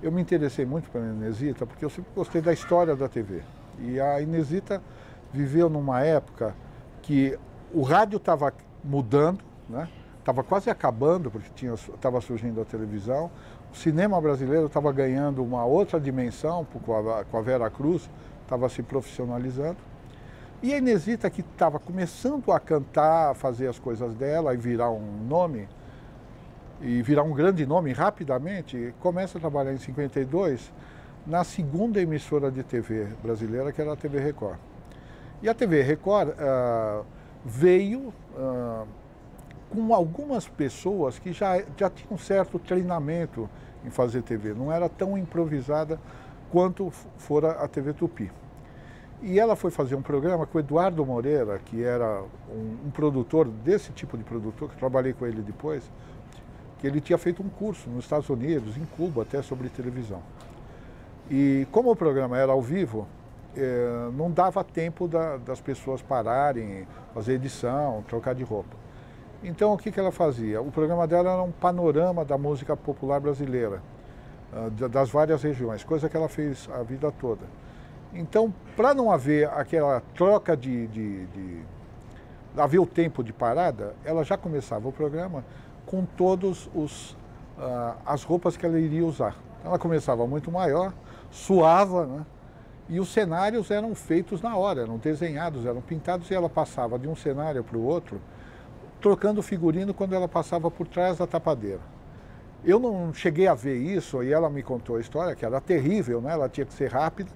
eu me interessei muito pela Inesita porque eu sempre gostei da história da TV. E a Inesita viveu numa época que o rádio estava mudando, né? Estava quase acabando, porque estava surgindo a televisão. O cinema brasileiro estava ganhando uma outra dimensão, com a Vera Cruz, estava se profissionalizando. E a Inesita, que estava começando a cantar, a fazer as coisas dela e virar um nome, e virar um grande nome rapidamente, começa a trabalhar em 52 na segunda emissora de TV brasileira, que era a TV Record. E a TV Record veio com algumas pessoas que já tinham um certo treinamento em fazer TV, não era tão improvisada quanto fora a TV Tupi. E ela foi fazer um programa com o Eduardo Moreira, que era um produtor, desse tipo de produtor, que eu trabalhei com ele depois, que ele tinha feito um curso nos Estados Unidos, em Cuba, até sobre televisão. E como o programa era ao vivo, não dava tempo das pessoas pararem, fazer edição, trocar de roupa. Então o que ela fazia? O programa dela era um panorama da música popular brasileira, das várias regiões, coisa que ela fez a vida toda. Então, para não haver aquela troca haver o tempo de parada, ela já começava o programa com todas as roupas que ela iria usar. Ela começava muito maior, suava, né? E os cenários eram feitos na hora, eram desenhados, eram pintados, e ela passava de um cenário para o outro, trocando figurino quando ela passava por trás da tapadeira. Eu não cheguei a ver isso, e ela me contou a história, que era terrível, né? Ela tinha que ser rápida,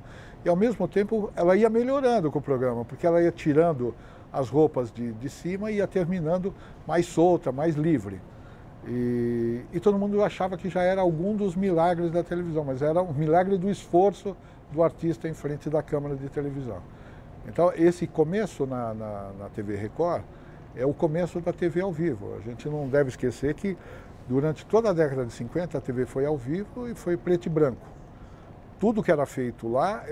e ao mesmo tempo ela ia melhorando com o programa, porque ela ia tirando as roupas de cima e ia terminando mais solta, mais livre. E todo mundo achava que já era algum dos milagres da televisão, mas era um milagre do esforço do artista em frente da câmera de televisão. Então, esse começo na TV Record é o começo da TV ao vivo. A gente não deve esquecer que durante toda a década de 50 a TV foi ao vivo e foi preto e branco. Tudo que era feito lá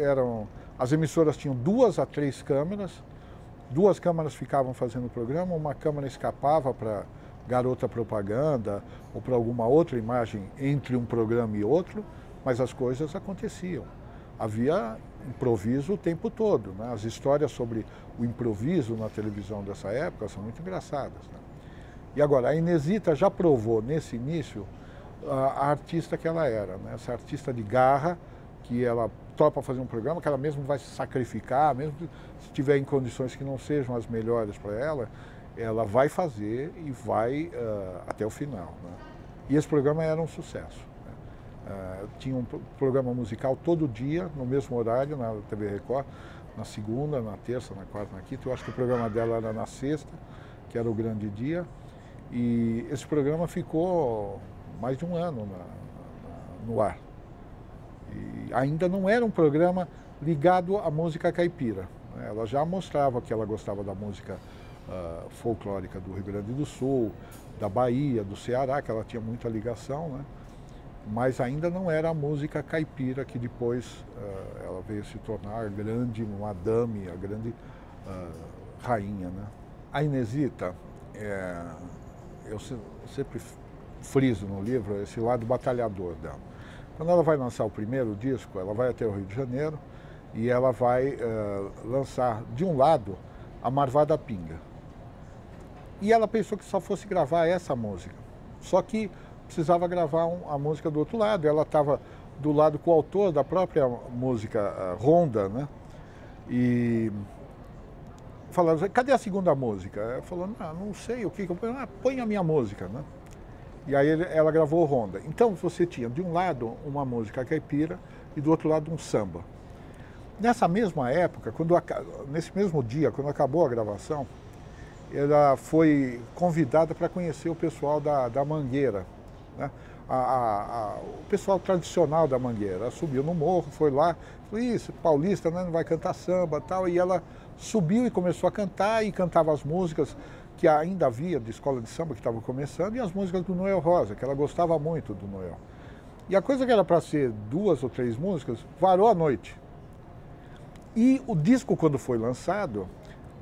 as emissoras tinham 2 a 3 câmeras, 2 câmeras ficavam fazendo o programa, uma câmera escapava para garota propaganda ou para alguma outra imagem entre um programa e outro, mas as coisas aconteciam. Havia improviso o tempo todo, né? As histórias sobre o improviso na televisão dessa época são muito engraçadas, né? E agora, a Inesita já provou nesse início a artista que ela era, né? Essa artista de garra, que ela topa fazer um programa, que ela mesmo vai se sacrificar, mesmo se tiver em condições que não sejam as melhores para ela vai fazer e vai até o final, né? E esse programa era um sucesso, né? Tinha um programa musical todo dia, no mesmo horário, na TV Record, na segunda, na terça, na quarta, na quinta. Eu acho que o programa dela era na sexta, que era o grande dia. E esse programa ficou mais de um ano no ar. E ainda não era um programa ligado à música caipira, né? Ela já mostrava que ela gostava da música folclórica do Rio Grande do Sul, da Bahia, do Ceará, que ela tinha muita ligação, né? Mas ainda não era a música caipira que depois ela veio se tornar a grande madame, a grande rainha, né? A Inesita, eu sempre friso no livro esse lado batalhador dela. Quando ela vai lançar o primeiro disco, ela vai até o Rio de Janeiro e ela vai lançar, de um lado, a Marvada Pinga. E ela pensou que só fosse gravar essa música. Só que precisava gravar a música do outro lado. Ela estava do lado com o autor da própria música, Ronda, né? E falaram, cadê a segunda música? Ela falou, não sei, o que eu ponho? Põe a minha música, né? E aí ela gravou Ronda. Então você tinha de um lado uma música caipira e do outro lado um samba. Nessa mesma época, nesse mesmo dia, quando acabou a gravação, ela foi convidada para conhecer o pessoal da Mangueira, né? O pessoal tradicional da Mangueira. Ela subiu no morro, foi lá, falou, isso, paulista, né, não vai cantar samba e tal. E ela subiu e começou a cantar e cantava as músicas que ainda havia de escola de samba, que estava começando, e as músicas do Noel Rosa, que ela gostava muito do Noel. E a coisa que era para ser 2 ou 3 músicas, varou a noite. E o disco, quando foi lançado,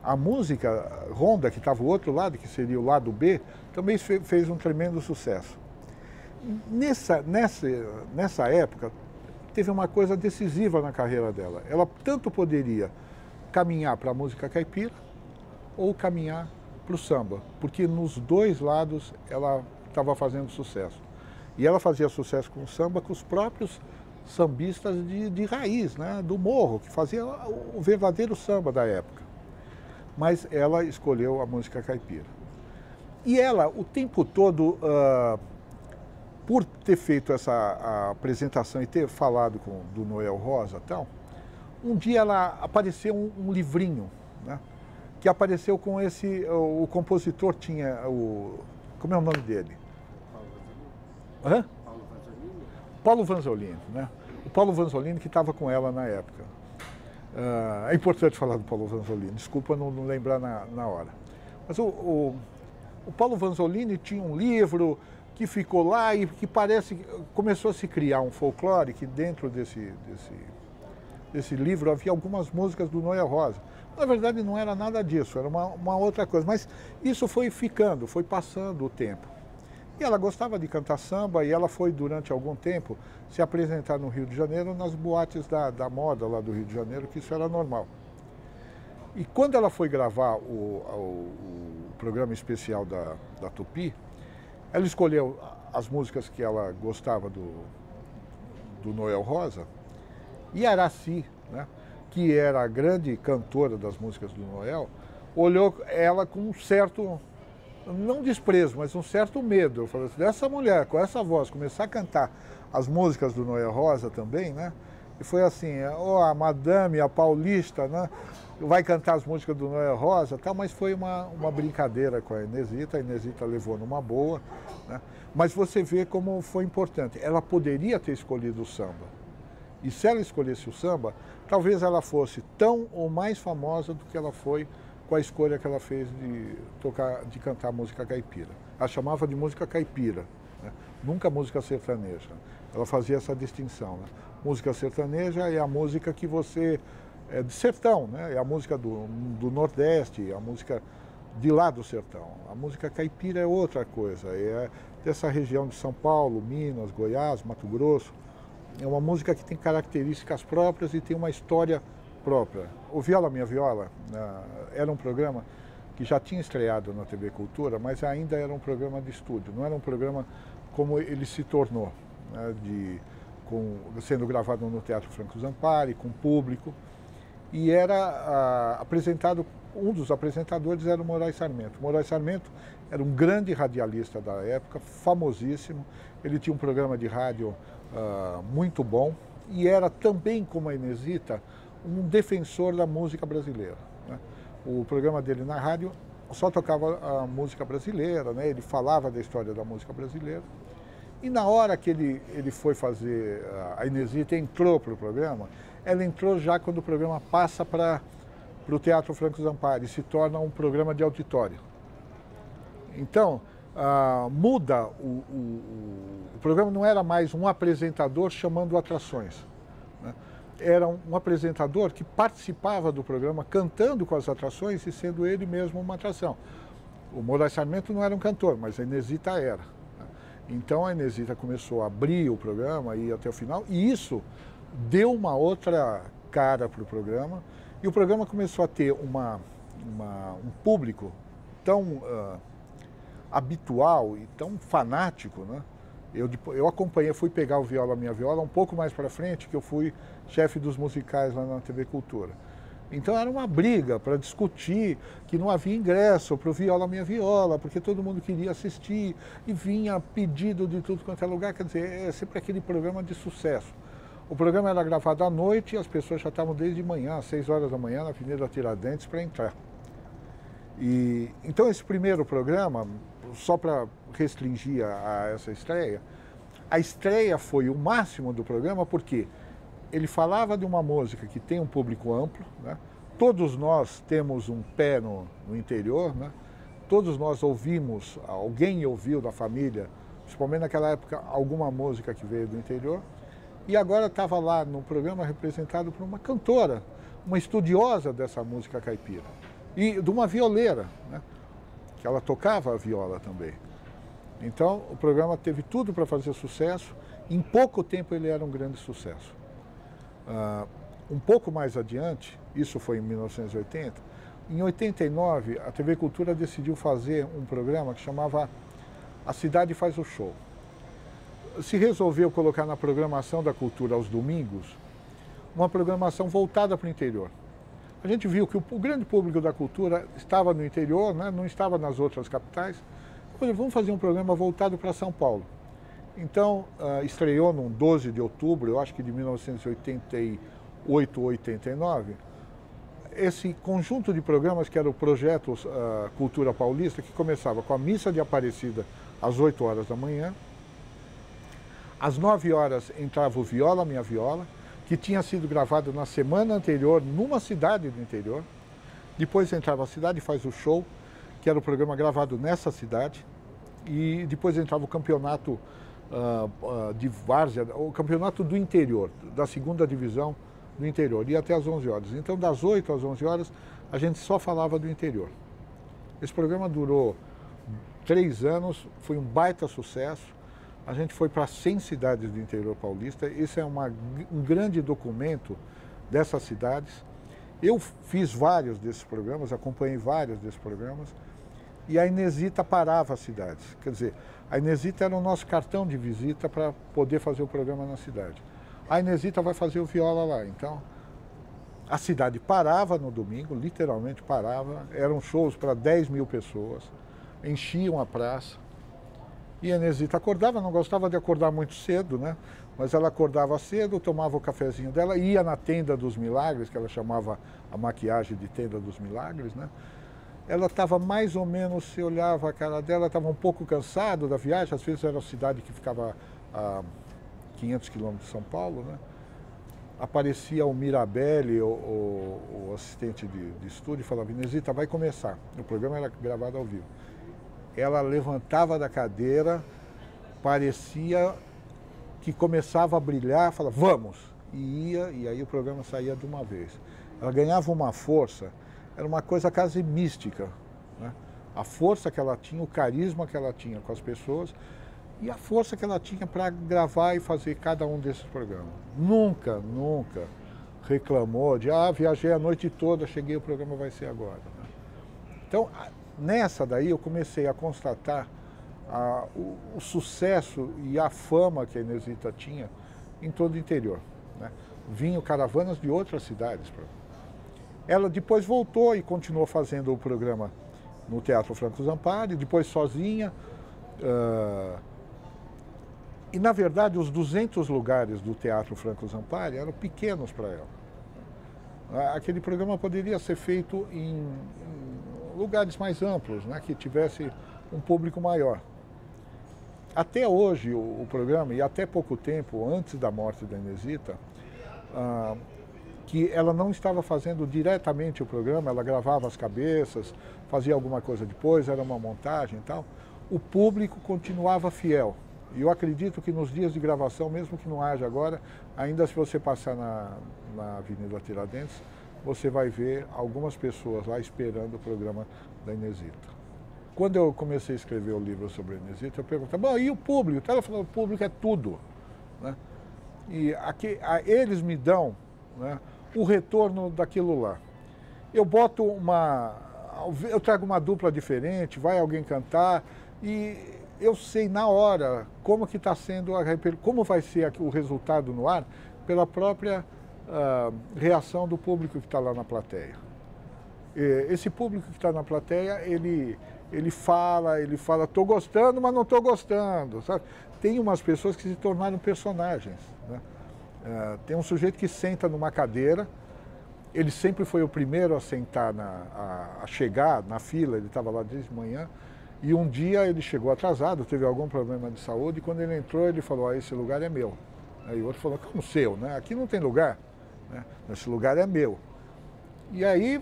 a música Ronda, que estava o outro lado, que seria o lado B, também fez um tremendo sucesso. Nessa época, teve uma coisa decisiva na carreira dela. Ela tanto poderia caminhar para a música caipira ou caminhar para o samba, porque nos dois lados ela estava fazendo sucesso. E ela fazia sucesso com o samba com os próprios sambistas de raiz, né, do morro, que fazia o verdadeiro samba da época. Mas ela escolheu a música caipira. E ela, o tempo todo, por ter feito essa apresentação e ter falado do Noel Rosa e tal, um dia ela apareceu um livrinho, né, que apareceu com o compositor tinha como é o nome dele? Hã? Paulo Vanzolini, né? O Paulo Vanzolini que estava com ela na época. É importante falar do Paulo Vanzolini, desculpa não lembrar na hora. Mas o Paulo Vanzolini tinha um livro que ficou lá e que começou a se criar um folclore que dentro desse livro havia algumas músicas do Noel Rosa. Na verdade não era nada disso, era uma outra coisa, mas isso foi passando o tempo. E ela gostava de cantar samba e ela foi, durante algum tempo, se apresentar no Rio de Janeiro nas boates da moda lá do Rio de Janeiro, que isso era normal. E quando ela foi gravar o programa especial da Tupi, ela escolheu as músicas que ela gostava do Noel Rosa, e Araci, né, que era a grande cantora das músicas do Noel, olhou ela com um certo... não desprezo, mas um certo medo. Eu falei assim, dessa mulher, com essa voz, começar a cantar as músicas do Noel Rosa também, né? E foi assim, a madame, a paulista, né? Vai cantar as músicas do Noel Rosa, tal, mas foi uma brincadeira com a Inesita levou numa boa, né? Mas você vê como foi importante. Ela poderia ter escolhido o samba. E se ela escolhesse o samba, talvez ela fosse tão ou mais famosa do que ela foi com a escolha que ela fez de cantar música caipira. Ela chamava de música caipira, né? Nunca música sertaneja. Ela fazia essa distinção, né? Música sertaneja é a música que é de sertão, né? É a música do Nordeste, é a música de lá do sertão. A música caipira é outra coisa, é dessa região de São Paulo, Minas, Goiás, Mato Grosso. É uma música que tem características próprias e tem uma história própria. O Viola Minha Viola era um programa que já tinha estreado na TV Cultura, mas ainda era um programa de estúdio, não era um programa como ele se tornou, né, sendo gravado no Teatro Franco Zampari, com público, e era apresentado, um dos apresentadores era o Moraes Sarmento. O Moraes Sarmento era um grande radialista da época, famosíssimo, ele tinha um programa de rádio muito bom, e era também, como a Inesita, um defensor da música brasileira, né? O programa dele na rádio só tocava a música brasileira, né? Ele falava da história da música brasileira. E na hora que ele foi fazer, a Inesita entrou para o programa, ela entrou já quando o programa passa para o Teatro Franco Zampari e se torna um programa de auditório. Então, muda, o programa não era mais um apresentador chamando atrações, né? Era um apresentador que participava do programa cantando com as atrações e sendo ele mesmo uma atração. O Moraes Sarmento não era um cantor, mas a Inesita era, né? Então a Inesita começou a abrir o programa e ir até o final, e isso deu uma outra cara para o programa, e o programa começou a ter um público tão habitual e tão fanático, né? Eu acompanhei, fui pegar o Viola Minha Viola um pouco mais para frente, que eu fui chefe dos musicais lá na TV Cultura. Então era uma briga para discutir que não havia ingresso para o Viola Minha Viola, porque todo mundo queria assistir e vinha pedido de tudo quanto é lugar. Quer dizer, é sempre aquele programa de sucesso. O programa era gravado à noite e as pessoas já estavam desde manhã, às 6 horas da manhã, na Avenida Tiradentes, para entrar. Então esse primeiro programa, só para restringir a essa estreia, a estreia foi o máximo do programa porque ele falava de uma música que tem um público amplo, né? Todos nós temos um pé no interior, né? Todos nós ouvimos, alguém ouviu da família, principalmente naquela época, alguma música que veio do interior, e agora estava lá no programa representado por uma cantora, uma estudiosa dessa música caipira, e de uma violeira, né? Que ela tocava a viola também. Então o programa teve tudo para fazer sucesso, em pouco tempo ele era um grande sucesso. Um pouco mais adiante, isso foi em 1980, em 89 a TV Cultura decidiu fazer um programa que chamava A Cidade Faz o Show. Se resolveu colocar na programação da cultura aos domingos uma programação voltada para o interior. A gente viu que o grande público da cultura estava no interior, né, não estava nas outras capitais. Vamos fazer um programa voltado para São Paulo. Então, estreou no 12 de outubro, eu acho que de 1988 ou 89, esse conjunto de programas que era o Projeto Cultura Paulista, que começava com a Missa de Aparecida às 8 horas da manhã. Às 9 horas entrava o Viola Minha Viola, que tinha sido gravado na semana anterior numa cidade do interior. Depois entrava A Cidade Faz o Show, que era o programa gravado nessa cidade. E depois entrava o campeonato de várzea, o campeonato do interior, da segunda divisão do interior, ia até às 11 horas. Então, das 8 às 11 horas, a gente só falava do interior. Esse programa durou 3 anos, foi um baita sucesso. A gente foi para 100 cidades do interior paulista. Esse é um grande documento dessas cidades. Eu fiz vários desses programas, acompanhei vários desses programas. E a Inesita parava as cidades. Quer dizer, a Inesita era o nosso cartão de visita para poder fazer o programa na cidade. A Inesita vai fazer o Viola lá. Então, a cidade parava no domingo, literalmente parava. Eram shows para 10 mil pessoas, enchiam a praça. E a Inesita acordava, não gostava de acordar muito cedo, né? Mas ela acordava cedo, tomava o cafezinho dela, ia na Tenda dos Milagres, que ela chamava a maquiagem de Tenda dos Milagres, né? Ela estava mais ou menos, se olhava a cara dela, estava um pouco cansada da viagem, às vezes era uma cidade que ficava a 500 quilômetros de São Paulo, né? Aparecia o Mirabelli, o assistente de estúdio, e falava: Inesita, vai começar. O programa era gravado ao vivo. Ela levantava da cadeira, parecia que começava a brilhar, falava: vamos! E ia, e aí o programa saía de uma vez. Ela ganhava uma força. Era uma coisa quase mística, né? A força que ela tinha, o carisma que ela tinha com as pessoas e a força que ela tinha para gravar e fazer cada um desses programas. Nunca reclamou de: viajei a noite toda, cheguei, o programa vai ser agora, né? Então, nessa daí eu comecei a constatar o sucesso e a fama que a Inesita tinha em todo o interior, né? Vinham caravanas de outras cidades para. Ela depois voltou e continuou fazendo o programa no Teatro Franco Zampari, depois sozinha. E, na verdade, os 200 lugares do Teatro Franco Zampari eram pequenos para ela. Aquele programa poderia ser feito em lugares mais amplos, né, que tivesse um público maior. Até hoje, o programa, e até pouco tempo, antes da morte da Inesita, que ela não estava fazendo diretamente o programa, ela gravava as cabeças, fazia alguma coisa depois, era uma montagem e tal, o público continuava fiel. E eu acredito que nos dias de gravação, mesmo que não haja agora, ainda se você passar na Avenida Tiradentes, você vai ver algumas pessoas lá esperando o programa da Inesita. Quando eu comecei a escrever o livro sobre a Inesita, eu perguntava: bom, e o público? Então ela falou: o público é tudo, né? E eles me dão, né, o retorno daquilo lá. Eu trago uma dupla diferente, vai alguém cantar e eu sei na hora como que está sendo como vai ser o resultado no ar pela própria reação do público que está lá na plateia. Esse público que está na plateia, ele fala, estou gostando, mas não estou gostando, sabe? Tem umas pessoas que se tornaram personagens, né? Tem um sujeito que senta numa cadeira, ele sempre foi o primeiro a sentar, a chegar na fila, ele estava lá desde manhã, e um dia ele chegou atrasado, teve algum problema de saúde, e quando ele entrou ele falou: esse lugar é meu. Aí o outro falou: como seu, né? Aqui não tem lugar, né? Esse lugar é meu. E aí,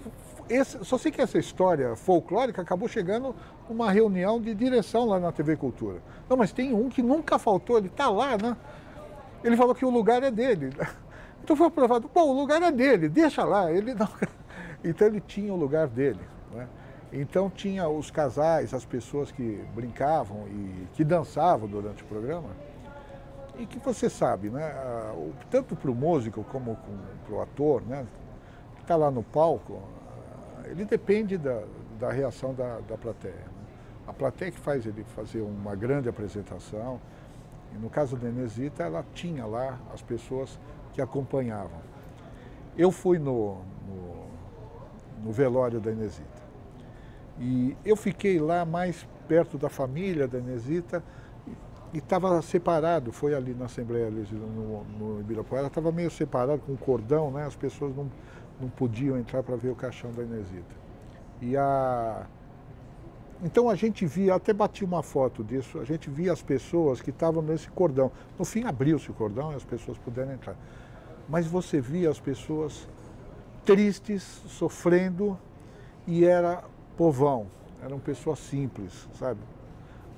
só sei que essa história folclórica acabou chegando numa reunião de direção lá na TV Cultura. Não, mas tem um que nunca faltou, ele está lá, né? Ele falou que o lugar é dele. Então foi aprovado: bom, o lugar é dele, deixa lá. Ele não... Então ele tinha o lugar dele, né? Então tinha os casais, as pessoas que brincavam e que dançavam durante o programa. e que você sabe, né, tanto para o músico como para o ator, né, que está lá no palco, ele depende da reação da plateia. Né? A plateia que faz ele fazer uma grande apresentação, e no caso da Inesita, ela tinha lá as pessoas que acompanhavam. Eu fui no velório da Inesita e eu fiquei lá mais perto da família da Inesita, e estava separado, foi ali na Assembleia Legislativa, no Ibirapuera, estava meio separado com um cordão, né? As pessoas não podiam entrar para ver o caixão da Inesita. Então a gente via, até bati uma foto disso, a gente via as pessoas que estavam nesse cordão. No fim abriu-se o cordão e as pessoas puderam entrar. Mas você via as pessoas tristes, sofrendo, e era povão, eram pessoas simples, sabe?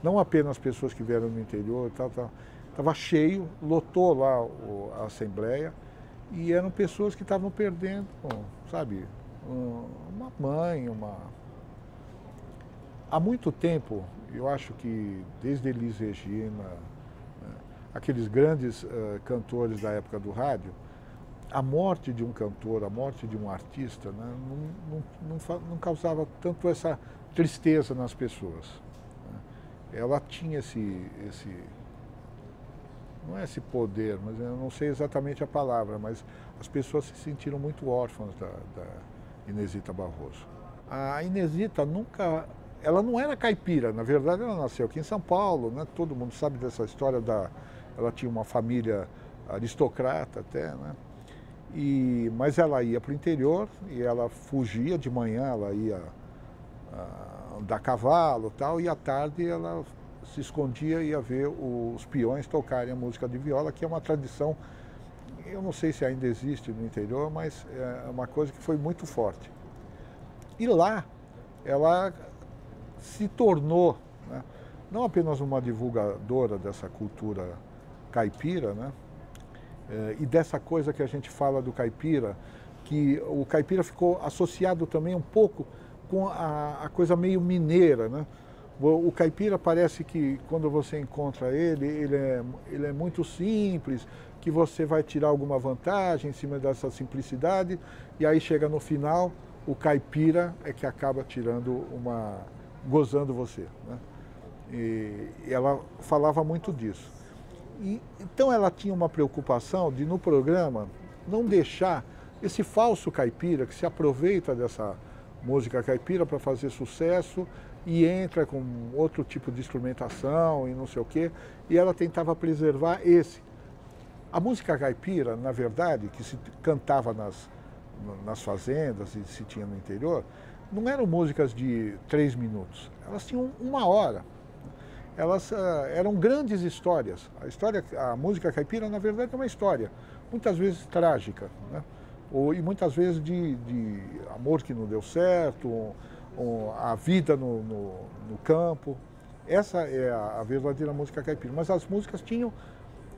Não apenas pessoas que vieram do interior, estava cheio, lotou lá a Assembleia, e eram pessoas que estavam perdendo, sabe, uma mãe, Há muito tempo, eu acho que desde Elis Regina, né, aqueles grandes cantores da época do rádio, a morte de um cantor, a morte de um artista, né, não causava tanto essa tristeza nas pessoas. Ela tinha não é esse poder, mas eu não sei exatamente a palavra, mas as pessoas se sentiram muito órfãs da Inesita Barroso. A Inesita ela não era caipira, na verdade ela nasceu aqui em São Paulo, né? Todo mundo sabe dessa história ela tinha uma família aristocrata até, né? Mas ela ia para o interior e ela fugia, de manhã ela ia andar a cavalo e tal, e à tarde ela se escondia e ia ver os peões tocarem a música de viola, que é uma tradição, eu não sei se ainda existe no interior, mas é uma coisa que foi muito forte. E lá ela se tornou, né, não apenas uma divulgadora dessa cultura caipira, né, e dessa coisa que a gente fala do caipira, que o caipira ficou associado também um pouco com a coisa meio mineira, né? O caipira parece que quando você encontra ele é muito simples, que você vai tirar alguma vantagem em cima dessa simplicidade, e aí chega no final, o caipira é que acaba gozando você, né? E ela falava muito disso. Então ela tinha uma preocupação de, no programa, não deixar esse falso caipira que se aproveita dessa música caipira para fazer sucesso e entra com outro tipo de instrumentação e não sei o quê, e ela tentava preservar esse. A música caipira, na verdade, que se cantava nas fazendas e se tinha no interior, não eram músicas de 3 minutos, elas tinham 1 hora. Elas eram grandes histórias. A música caipira, na verdade, é uma história, muitas vezes trágica, né? E muitas vezes de amor que não deu certo, a vida no campo. Essa é a verdadeira música caipira. Mas as músicas tinham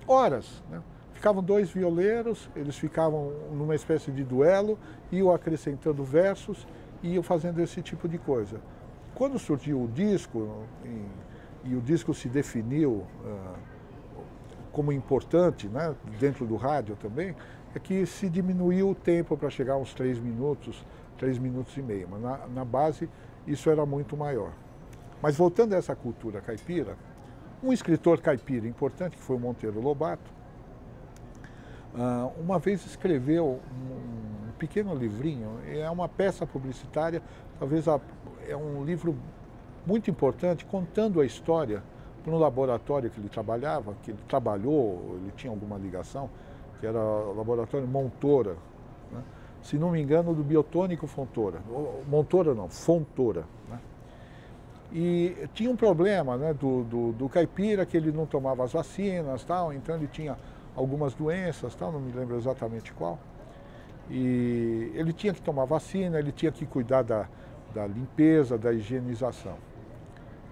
horas, né? Ficavam 2 violeiros, eles ficavam numa espécie de duelo, iam acrescentando versos e iam fazendo esse tipo de coisa. Quando surgiu o disco, e o disco se definiu como importante, né, dentro do rádio também, é que se diminuiu o tempo para chegar a uns 3 minutos, 3 minutos e meio, mas na base isso era muito maior. Mas voltando a essa cultura caipira, um escritor caipira importante, que foi o Monteiro Lobato, uma vez escreveu um pequeno livrinho, é uma peça publicitária, talvez é um livro muito importante, contando a história para um laboratório que ele trabalhava, que ele trabalhou, ele tinha alguma ligação, que era o laboratório Montoura, né? Se não me engano, do Biotônico Fontoura. Montoura não, Fontoura, né? E tinha um problema, né, do caipira, que ele não tomava as vacinas, tal, então ele tinha algumas doenças, tal, não me lembro exatamente qual. E ele tinha que tomar vacina, ele tinha que cuidar da limpeza, da higienização.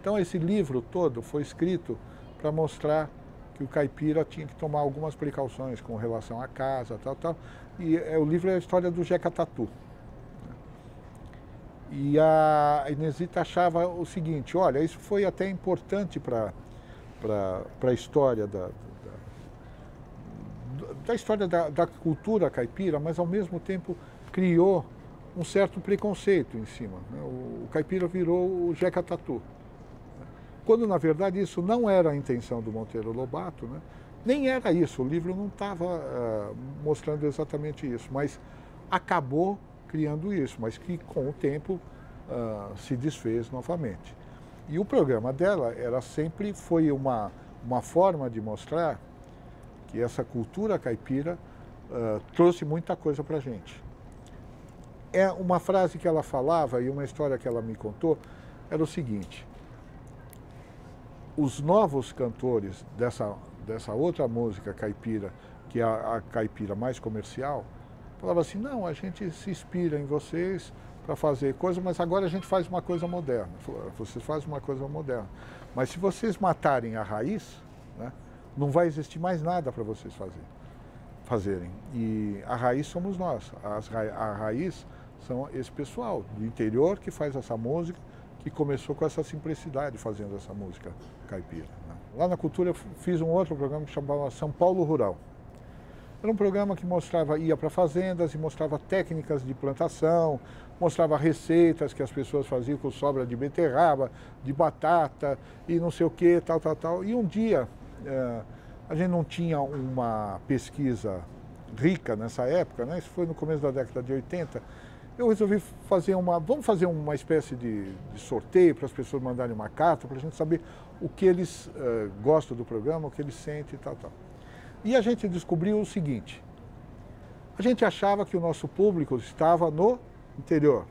Então esse livro todo foi escrito para mostrar que o caipira tinha que tomar algumas precauções com relação à casa, tal. E o livro é a história do Jeca Tatu. E a Inesita achava o seguinte: olha, isso foi até importante para a história da história da cultura caipira, mas ao mesmo tempo criou um certo preconceito em cima, né? O caipira virou o Jeca Tatu. Quando, na verdade, isso não era a intenção do Monteiro Lobato, né? Nem era isso, o livro não estava mostrando exatamente isso, mas acabou criando isso, mas que com o tempo se desfez novamente. E o programa dela sempre foi uma forma de mostrar que essa cultura caipira trouxe muita coisa para a gente. É uma frase que ela falava e uma história que ela me contou era o seguinte: os novos cantores dessa outra música caipira, que é a caipira mais comercial, falavam assim, não, a gente se inspira em vocês para fazer coisa, mas agora a gente faz uma coisa moderna. Vocês fazem uma coisa moderna. Mas se vocês matarem a raiz, né, não vai existir mais nada para vocês fazerem. E a raiz somos nós. A raiz são esse pessoal do interior que faz essa música, que começou com essa simplicidade fazendo essa música caipira, né? Lá na Cultura eu fiz um outro programa que chamava São Paulo Rural. Era um programa que ia para fazendas e mostrava técnicas de plantação, mostrava receitas que as pessoas faziam com sobra de beterraba, de batata e não sei o que, tal. E um dia, a gente não tinha uma pesquisa rica nessa época, né? Isso foi no começo da década de 80, eu resolvi vamos fazer uma espécie de sorteio para as pessoas mandarem uma carta, para a gente saber o que eles gostam do programa, o que eles sentem e tal. E a gente descobriu o seguinte: a gente achava que o nosso público estava no interior.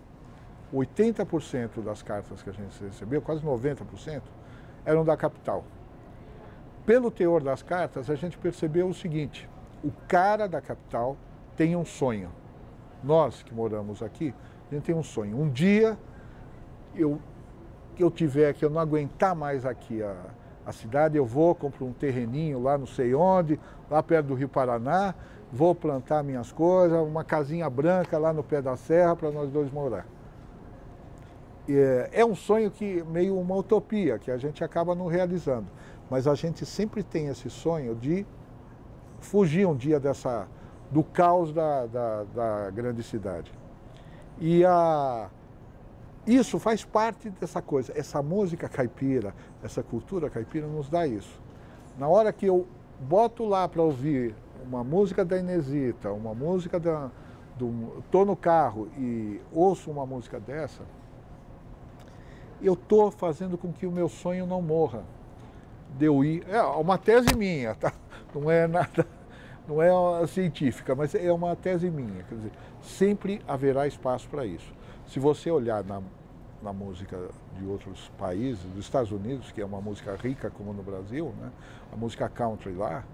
80% das cartas que a gente recebeu, quase 90%, eram da capital. Pelo teor das cartas, a gente percebeu o seguinte: o cara da capital tem um sonho. Nós que moramos aqui, a gente tem um sonho. Um dia que eu não aguentar mais aqui a cidade, eu compro um terreninho lá não sei onde, lá perto do Rio Paraná, vou plantar minhas coisas, uma casinha branca lá no pé da serra para nós dois morar. É um sonho meio uma utopia, que a gente acaba não realizando. Mas a gente sempre tem esse sonho de fugir um dia do caos da grande cidade. E isso faz parte dessa coisa. Essa música caipira, essa cultura caipira nos dá isso. Na hora que eu boto lá para ouvir uma música da Inesita, uma música tô no carro e ouço uma música dessa, eu estou fazendo com que o meu sonho não morra. De eu ir. É uma tese minha, tá? Não é nada. Não é científica, mas é uma tese minha. Quer dizer, sempre haverá espaço para isso. Se você olhar na música de outros países, dos Estados Unidos, que é uma música rica como no Brasil, né? A música country lá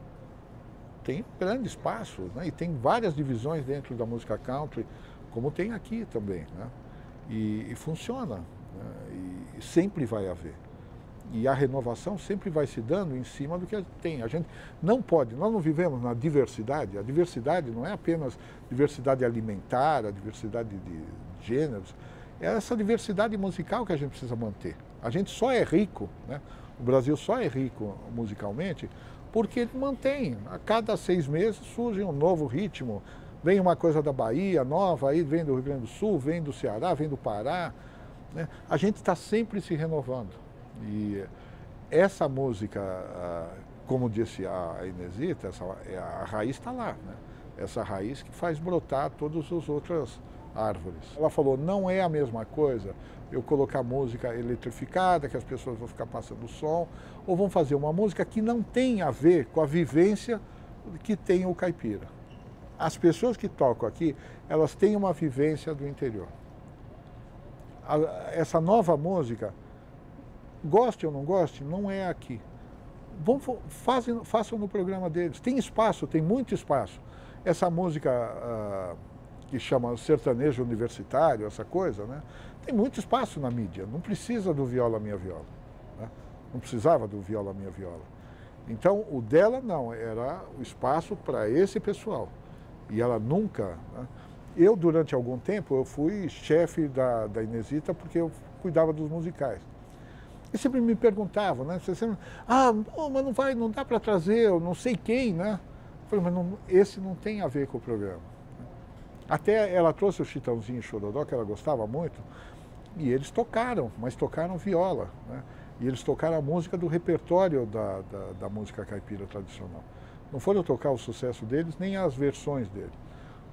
tem grande espaço, né? E tem várias divisões dentro da música country, como tem aqui também, né? E funciona, né? E sempre vai haver. E a renovação sempre vai se dando em cima do que tem. A gente não pode, nós não vivemos na diversidade. A diversidade não é apenas diversidade alimentar, a diversidade de gêneros. É essa diversidade musical que a gente precisa manter. A gente só é rico, né? O Brasil só é rico musicalmente porque ele mantém. A cada 6 meses surge um novo ritmo. Vem uma coisa da Bahia nova, aí vem do Rio Grande do Sul, vem do Ceará, vem do Pará, né? A gente está sempre se renovando. E essa música, como disse a Inesita, a raiz está lá, né? Essa raiz que faz brotar todas as outras árvores. Ela falou, não é a mesma coisa eu colocar música eletrificada, que as pessoas vão ficar passando som, ou vão fazer uma música que não tem a ver com a vivência que tem o caipira. As pessoas que tocam aqui, elas têm uma vivência do interior. Essa nova música, goste ou não goste, não é aqui. Façam no programa deles. Tem espaço, tem muito espaço. Essa música que chama sertanejo universitário, essa coisa, né? Tem muito espaço na mídia. Não precisa do Viola Minha Viola, né? Não precisava do Viola Minha Viola. Então, o dela não, era o espaço para esse pessoal. E ela nunca... Né? Eu, durante algum tempo, eu fui chefe da Inesita porque eu cuidava dos musicais. E sempre me perguntavam, né? Sempre, mas não dá para trazer, eu não sei quem, né? falei, mas esse não tem a ver com o programa. Até ela trouxe o Chitãozinho e Chororó, que ela gostava muito, e eles tocaram, mas tocaram viola, né? E eles tocaram a música do repertório da música caipira tradicional. Não foram tocar o sucesso deles, nem as versões dele.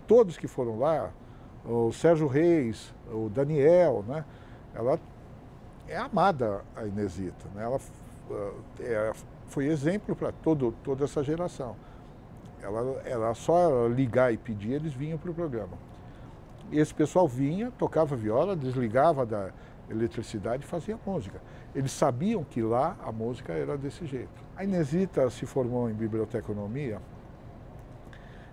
Todos que foram lá, o Sérgio Reis, o Daniel, né? Ela é amada, a Inesita, né? Ela foi exemplo para toda essa geração. Ela só ligar e pedir, eles vinham para o programa. E esse pessoal vinha, tocava viola, desligava da eletricidade e fazia música. Eles sabiam que lá a música era desse jeito. A Inesita se formou em biblioteconomia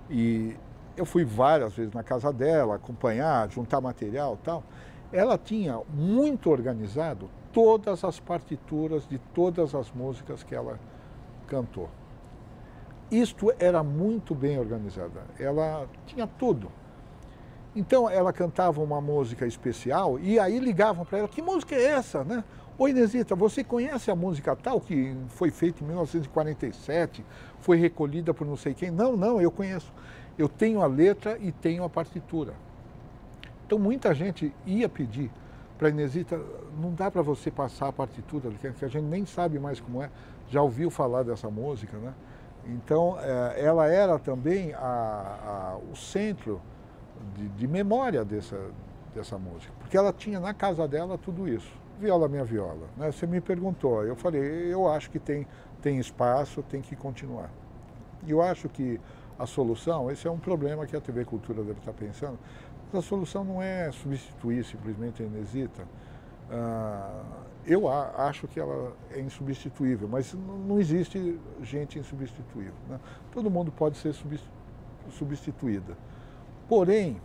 e eu fui várias vezes na casa dela, acompanhar, juntar material e tal. Ela tinha muito organizado todas as partituras de todas as músicas que ela cantou. Isto era muito bem organizado. Ela tinha tudo. Então ela cantava uma música especial e aí ligavam para ela, que música é essa, né? Oi, Inesita, você conhece a música tal que foi feita em 1947, foi recolhida por não sei quem? Não, eu conheço. Eu tenho a letra e tenho a partitura. Então muita gente ia pedir para a Inesita, não dá para você passar a partitura, que a gente nem sabe mais como é, já ouviu falar dessa música, né? Então ela era também o centro de memória dessa música, porque ela tinha na casa dela tudo isso. Viola, minha viola, né? Você me perguntou, eu falei, eu acho que tem espaço, tem que continuar. E eu acho que a solução, esse é um problema que a TV Cultura deve estar pensando, mas a solução não é substituir simplesmente a Inesita. Eu acho que ela é insubstituível, mas não existe gente insubstituível, né? Todo mundo pode ser substituída. Porém,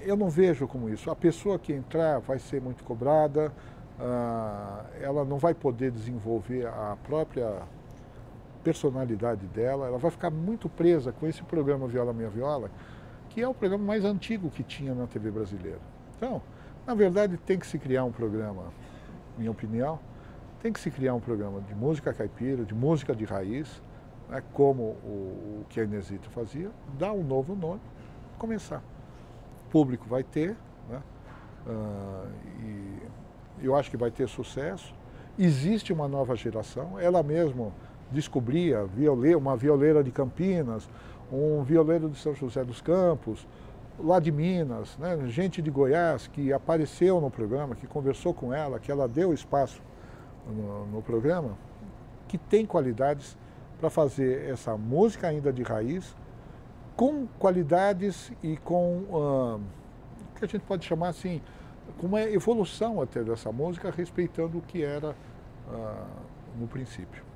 eu não vejo como isso. A pessoa que entrar vai ser muito cobrada, ela não vai poder desenvolver a própria personalidade dela, ela vai ficar muito presa com esse programa Viola Minha Viola, que é o programa mais antigo que tinha na TV brasileira. Então, na verdade, tem que se criar um programa, minha opinião, tem que se criar um programa de música caipira, de música de raiz, né, como o que a Inesita fazia, dar um novo nome, começar. O público vai ter, né, e eu acho que vai ter sucesso. Existe uma nova geração, ela mesma descobria uma violeira de Campinas, um violeiro de São José dos Campos, lá de Minas, né, gente de Goiás que apareceu no programa, que conversou com ela, que ela deu espaço no programa, que tem qualidades para fazer essa música ainda de raiz, com qualidades e com o que a gente pode chamar assim, com uma evolução até dessa música, respeitando o que era no princípio.